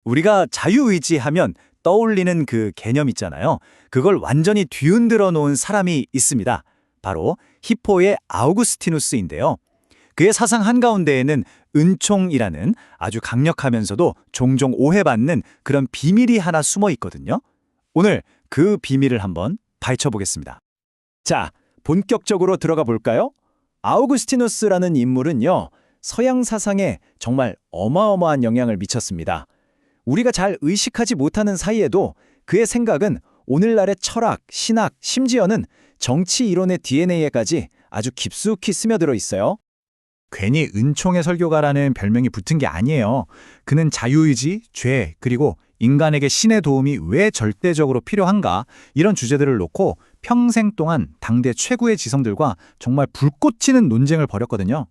우리가 자유의지하면 떠올리는 그 개념 있잖아요. 그걸 완전히 뒤흔들어 놓은 사람이 있습니다. 바로 히포의 아우구스티누스인데요. 그의 사상 한가운데에는 은총이라는 아주 강력하면서도 종종 오해받는 그런 비밀이 하나 숨어 있거든요. 오늘 그 비밀을 한번 파헤쳐보겠습니다. 자, 본격적으로 들어가 볼까요? 아우구스티누스라는 인물은요, 서양 사상에 정말 어마어마한 영향을 미쳤습니다. 우리가 잘 의식하지 못하는 사이에도 그의 생각은 오늘날의 철학, 신학, 심지어는 정치 이론의 DNA에까지 아주 깊숙이 스며들어 있어요. 괜히 은총의 설교가라는 별명이 붙은 게 아니에요. 그는 자유의지, 죄, 그리고 인간에게 신의 도움이 왜 절대적으로 필요한가 이런 주제들을 놓고 평생 동안 당대 최고의 지성들과 정말 불꽃 튀는 논쟁을 벌였거든요.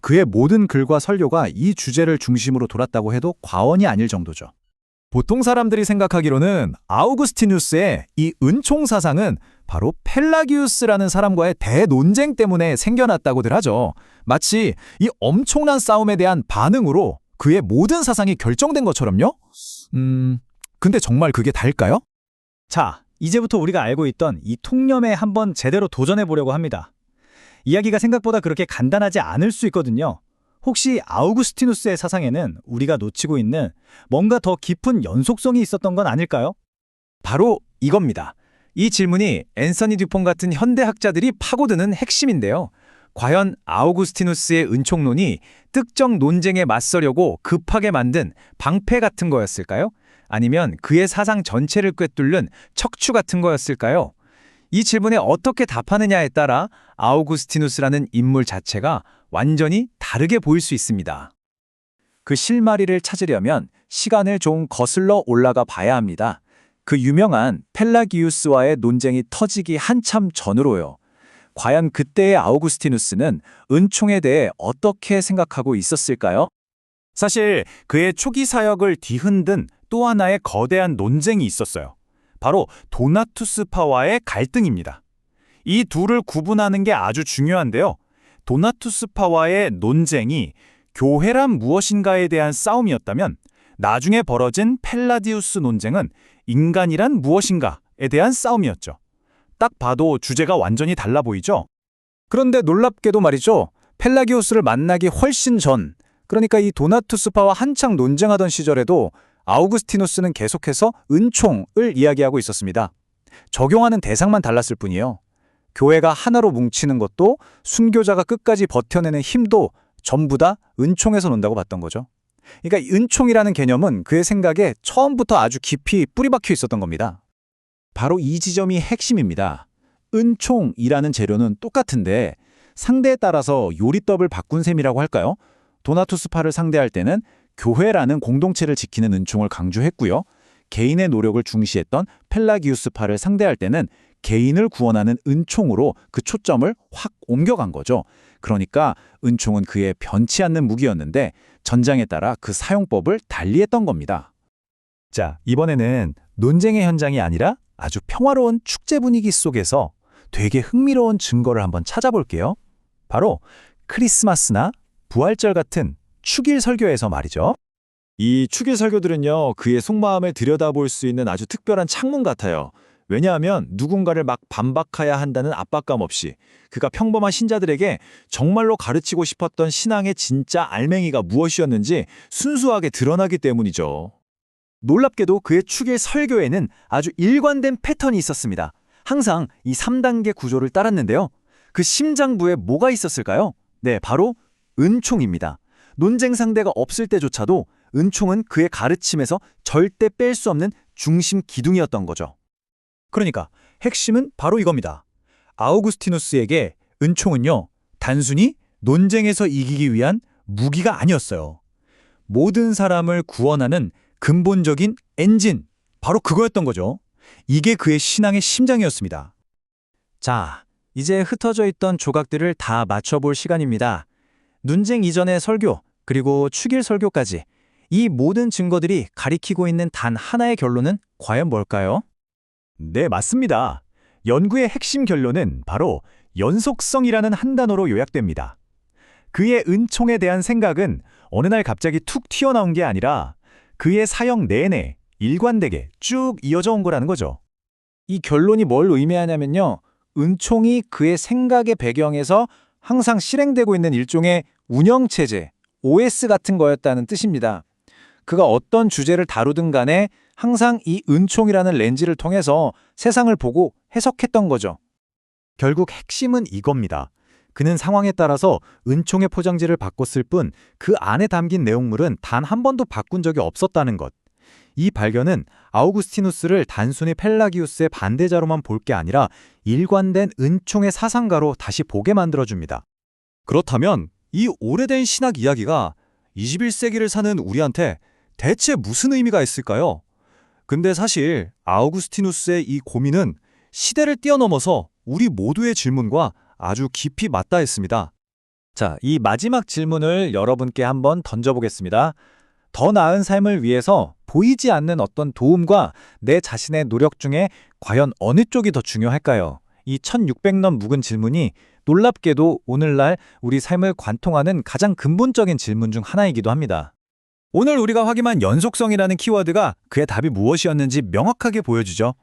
그의 모든 글과 설교가 이 주제를 중심으로 돌았다고 해도 과언이 아닐 정도죠. 보통 사람들이 생각하기로는 아우구스티누스의 이 은총 사상은 바로 펠라기우스라는 사람과의 대논쟁 때문에 생겨났다고들 하죠. 마치 이 엄청난 싸움에 대한 반응으로 그의 모든 사상이 결정된 것처럼요? 근데 정말 그게 다일까요? 자, 이제부터 우리가 알고 있던 이 통념에 한번 제대로 도전해 보려고 합니다. 이야기가 생각보다 그렇게 간단하지 않을 수 있거든요. 혹시 아우구스티누스의 사상에는 우리가 놓치고 있는 뭔가 더 깊은 연속성이 있었던 건 아닐까요? 바로 이겁니다. 이 질문이 앤서니 듀폰 같은 현대학자들이 파고드는 핵심인데요. 과연 아우구스티누스의 은총론이 특정 논쟁에 맞서려고 급하게 만든 방패 같은 거였을까요? 아니면 그의 사상 전체를 꿰뚫는 척추 같은 거였을까요? 이 질문에 어떻게 답하느냐에 따라 아우구스티누스라는 인물 자체가 완전히 다르게 보일 수 있습니다. 그 실마리를 찾으려면 시간을 좀 거슬러 올라가 봐야 합니다. 그 유명한 펠라기우스와의 논쟁이 터지기 한참 전으로요. 과연 그때의 아우구스티누스는 은총에 대해 어떻게 생각하고 있었을까요? 사실 그의 초기 사역을 뒤흔든 또 하나의 거대한 논쟁이 있었어요. 바로 도나투스파와의 갈등입니다. 이 둘을 구분하는 게 아주 중요한데요. 도나투스파와의 논쟁이 교회란 무엇인가에 대한 싸움이었다면 나중에 벌어진 펠라디우스 논쟁은 인간이란 무엇인가에 대한 싸움이었죠. 딱 봐도 주제가 완전히 달라 보이죠? 그런데 놀랍게도 말이죠. 펠라기우스를 만나기 훨씬 전, 그러니까 이 도나투스파와 한창 논쟁하던 시절에도 아우구스티누스는 계속해서 은총을 이야기하고 있었습니다. 적용하는 대상만 달랐을 뿐이에요. 교회가 하나로 뭉치는 것도 순교자가 끝까지 버텨내는 힘도 전부 다 은총에서 논다고 봤던 거죠. 그러니까 은총이라는 개념은 그의 생각에 처음부터 아주 깊이 뿌리박혀 있었던 겁니다. 바로 이 지점이 핵심입니다. 은총이라는 재료는 똑같은데 상대에 따라서 요리법을 바꾼 셈이라고 할까요? 도나투스파를 상대할 때는 교회라는 공동체를 지키는 은총을 강조했고요. 개인의 노력을 중시했던 펠라기우스파를 상대할 때는 개인을 구원하는 은총으로 그 초점을 확 옮겨간 거죠. 그러니까 은총은 그의 변치 않는 무기였는데 전장에 따라 그 사용법을 달리했던 겁니다. 자, 이번에는 논쟁의 현장이 아니라 아주 평화로운 축제 분위기 속에서 되게 흥미로운 증거를 한번 찾아볼게요. 바로 크리스마스나 부활절 같은 축일 설교에서 말이죠. 이 축일 설교들은요, 그의 속마음을 들여다볼 수 있는 아주 특별한 창문 같아요. 왜냐하면 누군가를 막 반박해야 한다는 압박감 없이 그가 평범한 신자들에게 정말로 가르치고 싶었던 신앙의 진짜 알맹이가 무엇이었는지 순수하게 드러나기 때문이죠. 놀랍게도 그의 축일 설교에는 아주 일관된 패턴이 있었습니다. 항상 이 3단계 구조를 따랐는데요. 그 심장부에 뭐가 있었을까요? 네, 바로 은총입니다. 논쟁 상대가 없을 때조차도 은총은 그의 가르침에서 절대 뺄 수 없는 중심 기둥이었던 거죠. 그러니까 핵심은 바로 이겁니다. 아우구스티누스에게 은총은요, 단순히 논쟁에서 이기기 위한 무기가 아니었어요. 모든 사람을 구원하는 근본적인 엔진, 바로 그거였던 거죠. 이게 그의 신앙의 심장이었습니다. 자, 이제 흩어져 있던 조각들을 다 맞춰볼 시간입니다. 논쟁 이전의 설교, 그리고 축일 설교까지 이 모든 증거들이 가리키고 있는 단 하나의 결론은 과연 뭘까요? 네, 맞습니다. 연구의 핵심 결론은 바로 연속성이라는 한 단어로 요약됩니다. 그의 은총에 대한 생각은 어느 날 갑자기 툭 튀어나온 게 아니라 그의 사역 내내 일관되게 쭉 이어져 온 거라는 거죠. 이 결론이 뭘 의미하냐면요. 은총이 그의 생각의 배경에서 항상 실행되고 있는 일종의 운영체제, OS 같은 거였다는 뜻입니다. 그가 어떤 주제를 다루든 간에 항상 이 은총이라는 렌즈를 통해서 세상을 보고 해석했던 거죠. 결국 핵심은 이겁니다. 그는 상황에 따라서 은총의 포장지를 바꿨을 뿐 그 안에 담긴 내용물은 단 한 번도 바꾼 적이 없었다는 것. 이 발견은 아우구스티누스를 단순히 펠라기우스의 반대자로만 볼 게 아니라 일관된 은총의 사상가로 다시 보게 만들어줍니다. 그렇다면 이 오래된 신학 이야기가 21세기를 사는 우리한테 대체 무슨 의미가 있을까요? 근데 사실 아우구스티누스의 이 고민은 시대를 뛰어넘어서 우리 모두의 질문과 아주 깊이 맞닿아 있습니다. 자, 이 마지막 질문을 여러분께 한번 던져보겠습니다. 더 나은 삶을 위해서 보이지 않는 어떤 도움과 내 자신의 노력 중에 과연 어느 쪽이 더 중요할까요? 이 1600년 묵은 질문이 놀랍게도 오늘날 우리 삶을 관통하는 가장 근본적인 질문 중 하나이기도 합니다. 오늘 우리가 확인한 연속성이라는 키워드가 그의 답이 무엇이었는지 명확하게 보여주죠.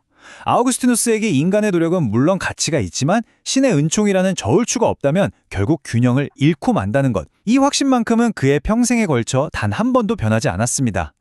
아우구스티누스에게 인간의 노력은 물론 가치가 있지만 신의 은총이라는 저울추가 없다면 결국 균형을 잃고 만다는 것. 이 확신만큼은 그의 평생에 걸쳐 단 한 번도 변하지 않았습니다.